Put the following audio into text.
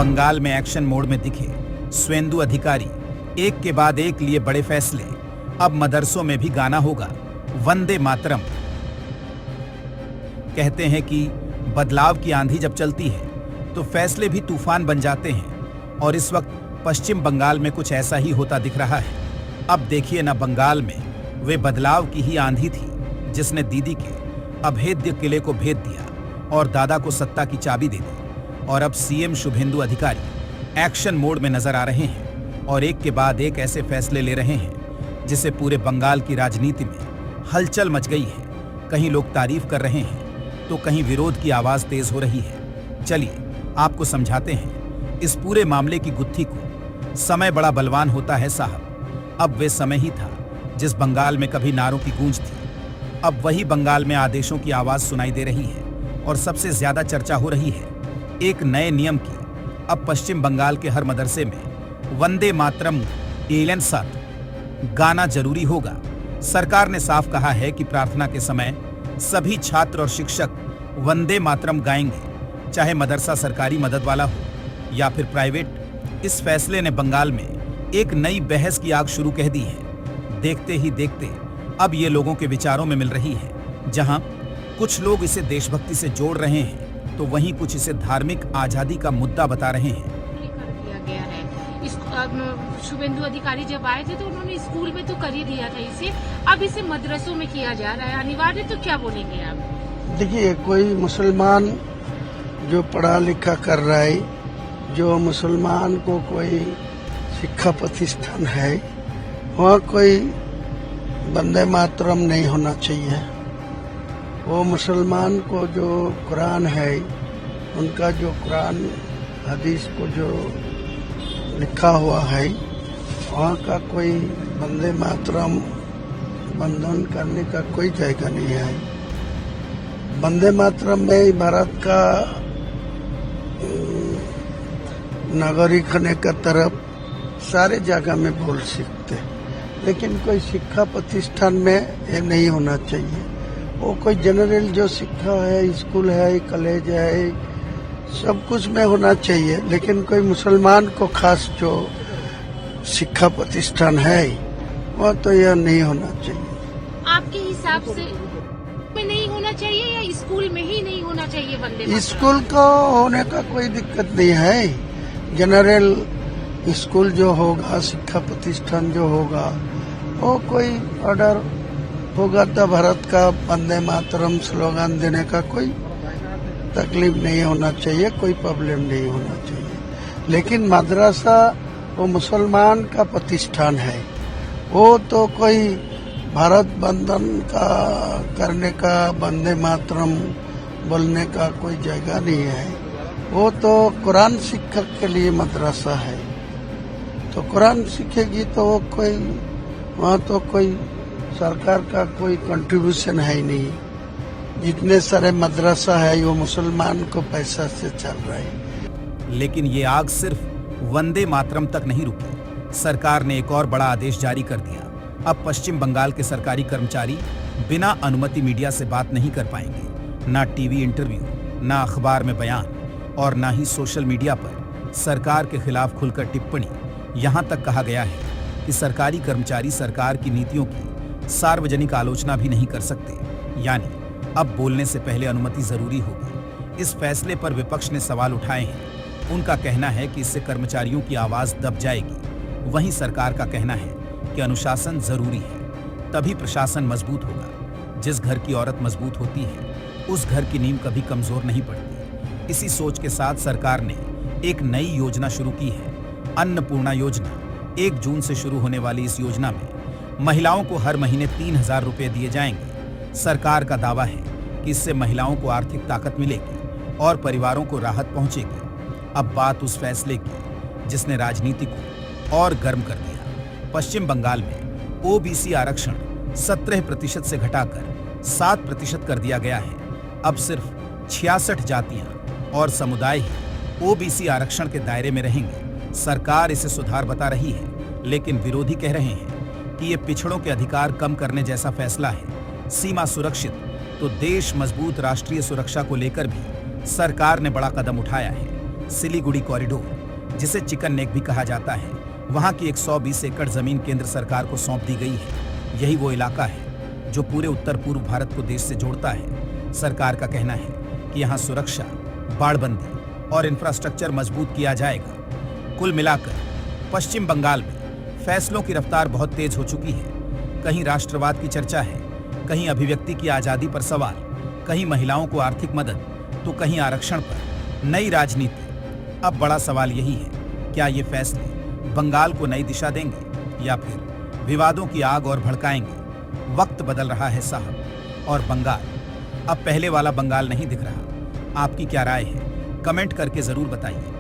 बंगाल में action mode में दिखे शुवेंदु अधिकारी, एक के बाद एक लिए बड़े फैसले। अब मदरसों में भी गाना होगा वंदे मातरम। कहते हैं कि बदलाव की आंधी जब चलती है तो फैसले भी तूफान बन जाते हैं, और इस वक्त पश्चिम बंगाल में कुछ ऐसा ही होता दिख रहा है। अब देखिए ना, बंगाल में वे बदलाव की ही आंधी थी जिसने दीदी के अभेद्य किले को भेद दिया और दादा को सत्ता की चाबी दे दी। और अब सीएम शुभेंदु अधिकारी एक्शन मोड में नजर आ रहे हैं और एक के बाद एक ऐसे फैसले ले रहे हैं जिससे पूरे बंगाल की राजनीति में हलचल मच गई है। कहीं लोग तारीफ कर रहे हैं तो कहीं विरोध की आवाज तेज हो रही है। चलिए आपको समझाते हैं इस पूरे मामले की गुत्थी को। समय बड़ा बलवान होता है साहब। अब वे समय ही था जिस बंगाल में कभी नारों की गूंज थी, अब वही बंगाल में आदेशों की आवाज सुनाई दे रही है। और सबसे ज्यादा चर्चा हो रही है एक नए नियम की। अब पश्चिम बंगाल के हर मदरसे में वंदे मातरम एलन साथ गाना जरूरी होगा। सरकार ने साफ कहा है कि प्रार्थना के समय सभी छात्र और शिक्षक वंदे मातरम गाएंगे, चाहे मदरसा सरकारी मदद वाला हो या फिर प्राइवेट। इस फैसले ने बंगाल में एक नई बहस की आग शुरू कह दी है। देखते ही देखते अब ये लोगों के विचारों में मिल रही है। जहां कुछ लोग इसे देशभक्ति से जोड़ रहे हैं तो वहीं कुछ इसे धार्मिक आजादी का मुद्दा बता रहे हैं। शुभेंदु अधिकारी जब आए थे तो उन्होंने स्कूल में तो कर ही दिया था इसे, अब इसे मदरसों में किया जा रहा है अनिवार्य, तो क्या बोलेंगे आप? देखिए, कोई मुसलमान जो पढ़ा लिखा कर रहा है, जो मुसलमान को कोई शिक्षा प्रतिष्ठान है, वहाँ कोई वंदे मातरम नहीं होना चाहिए। वो मुसलमान को जो कुरान है, उनका जो कुरान हदीस को जो लिखा हुआ है, वहाँ का कोई वंदे मातरम बंधन करने का कोई जगह नहीं है। वंदे मातरम में भारत का नागरिक होने का तरफ सारे जगह में बोल सकते, लेकिन कोई शिक्षा प्रतिष्ठान में ये नहीं होना चाहिए। वो कोई जनरल जो शिक्षा है, स्कूल है, कॉलेज है, सब कुछ में होना चाहिए, लेकिन कोई मुसलमान को खास जो शिक्षा प्रतिष्ठान है वो तो यह नहीं होना चाहिए। आपके हिसाब से में नहीं होना चाहिए या स्कूल में ही नहीं होना चाहिए वंदे मातरम? स्कूल को होने का कोई दिक्कत नहीं है। जनरल स्कूल जो होगा, शिक्षा प्रतिष्ठान जो होगा, वो कोई ऑर्डर होगा तो भारत का वंदे मातरम स्लोगन देने का कोई तकलीफ नहीं होना चाहिए, कोई प्रॉब्लम नहीं होना चाहिए। लेकिन मदरसा वो मुसलमान का प्रतिष्ठान है, वो तो कोई भारत बंधन का करने का, वंदे मातरम बोलने का कोई जगह नहीं है। वो तो कुरान शिक्षक के लिए मदरसा है, तो कुरान सीखेगी तो वो कोई वहाँ तो कोई सरकार का कोई कंट्रीब्यूशन है ही नहीं। जितने सारे मदरसा है वो मुसलमान को पैसा से चल रहा है। लेकिन ये आग सिर्फ वंदे मातरम तक नहीं रुकी। सरकार ने एक और बड़ा आदेश जारी कर दिया। अब पश्चिम बंगाल के सरकारी कर्मचारी बिना अनुमति मीडिया से बात नहीं कर पाएंगे। ना टीवी इंटरव्यू, ना अखबार में बयान और ना ही सोशल मीडिया पर सरकार के खिलाफ खुलकर टिप्पणी। यहाँ तक कहा गया है कि सरकारी कर्मचारी सरकार की नीतियों की सार्वजनिक आलोचना भी नहीं कर सकते। यानी अब बोलने से पहले अनुमति जरूरी होगी। इस फैसले पर विपक्ष ने सवाल उठाए हैं। उनका कहना है कि इससे कर्मचारियों की आवाज दब जाएगी। वहीं सरकार का कहना है कि अनुशासन जरूरी है, तभी प्रशासन मजबूत होगा। जिस घर की औरत मजबूत होती है उस घर की नींव कभी कमजोर नहीं पड़ती। इसी सोच के साथ सरकार ने एक नई योजना शुरू की है, अन्नपूर्णा योजना। 1 जून से शुरू होने वाली इस योजना में महिलाओं को हर महीने 3000 रुपए दिए जाएंगे। सरकार का दावा है कि इससे महिलाओं को आर्थिक ताकत मिलेगी और परिवारों को राहत पहुंचेगी। अब बात उस फैसले की जिसने राजनीति को और गर्म कर दिया। पश्चिम बंगाल में ओबीसी आरक्षण 17% से घटाकर 7% कर दिया गया है। अब सिर्फ 66 जातियां और समुदाय ही ओबीसी आरक्षण के दायरे में रहेंगे। सरकार इसे सुधार बता रही है, लेकिन विरोधी कह रहे हैं कि ये पिछड़ों के अधिकार कम करने जैसा फैसला है। सीमा सुरक्षित तो देश मजबूत। राष्ट्रीय सुरक्षा को लेकर भी सरकार ने बड़ा कदम उठाया है। सिलीगुड़ी कॉरिडोर, जिसे चिकन नेक भी कहा जाता है, वहां की 120 एकड़ जमीन केंद्र सरकार को सौंप दी गई है। यही वो इलाका है जो पूरे उत्तर पूर्व भारत को देश से जोड़ता है। सरकार का कहना है कि यहाँ सुरक्षा, बाड़बंदी और इंफ्रास्ट्रक्चर मजबूत किया जाएगा। कुल मिलाकर पश्चिम बंगाल में फैसलों की रफ्तार बहुत तेज हो चुकी है। कहीं राष्ट्रवाद की चर्चा है, कहीं अभिव्यक्ति की आजादी पर सवाल, कहीं महिलाओं को आर्थिक मदद, तो कहीं आरक्षण पर नई राजनीति। अब बड़ा सवाल यही है, क्या ये फैसले बंगाल को नई दिशा देंगे या फिर विवादों की आग और भड़काएंगे? वक्त बदल रहा है साहब, और बंगाल अब पहले वाला बंगाल नहीं दिख रहा। आपकी क्या राय है? कमेंट करके जरूर बताइए।